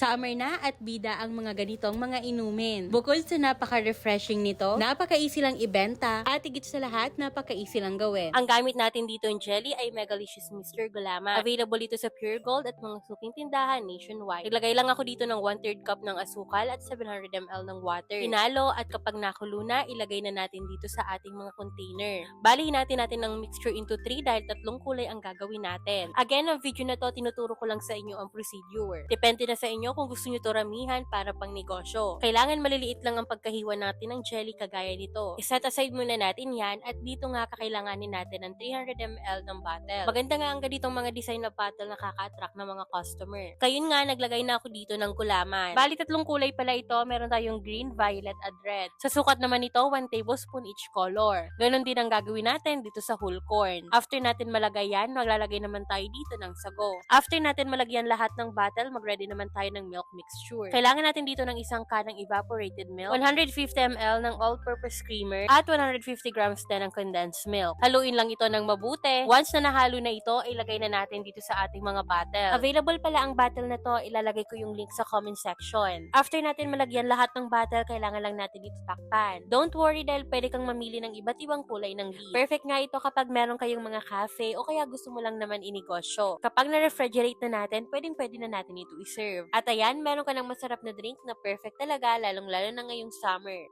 Summer na at bida ang mga ganitong mga inumin. Bukod sa napaka-refreshing nito, napaka-easy lang ibenta at higit sa lahat, napaka-easy lang gawin. Ang gamit natin dito ng jelly ay Megalicious Mr. Gulaman. Available ito sa Pure Gold at mga suking tindahan nationwide. Naglagay lang ako dito ng 1/3 cup ng asukal at 700 ml ng water. Pinalo at kapag nakulo na, ilagay na natin dito sa ating mga container. Balihin natin ang mixture into 3 dahil tatlong kulay ang gagawin natin. Again, ang video na to, tinuturo ko lang sa inyo ang procedure. Depende na sa inyo kung gusto nyo to ramihan para pang negosyo. Kailangan maliliit lang ang pagkahiwa natin ng jelly kagaya nito. Iset aside muna natin yan at dito nga kakailanganin natin ng 300 ml ng bottle. Maganda nga ang ganitong mga design na bottle na kaka-attract ng mga customer. Kayun nga, naglagay na ako dito ng gulaman. Bali, tatlong kulay pala ito. Meron tayong green, violet, at red. Sa sukat naman ito, 1 tablespoon each color. Ganon din ang gagawin natin dito sa whole corn. After natin malagay yan, maglalagay naman tayo dito ng sago. After natin malagyan lahat ng bottle, mag-ready naman tayo ng milk mixture. Kailangan natin dito ng isang kanang evaporated milk, 150 ml ng all-purpose creamer, at 150 grams din ng condensed milk. Haluin lang ito ng mabuti. Once na nahalo na ito, ilagay na natin dito sa ating mga bottle. Available pala ang bottle na to, ilalagay ko yung link sa comment section. After natin malagyan lahat ng bottle, kailangan lang natin dito takpan. Don't worry dahil pwede kang mamili ng iba't ibang kulay ng leaf. Perfect nga ito kapag meron kayong mga cafe o kaya gusto mo lang naman inegosyo. Kapag na-refrigerate na natin, pwede na natin ito i-serve. At ayan, meron ka ng masarap na drink na perfect talaga, lalong-lalo na ngayong summer.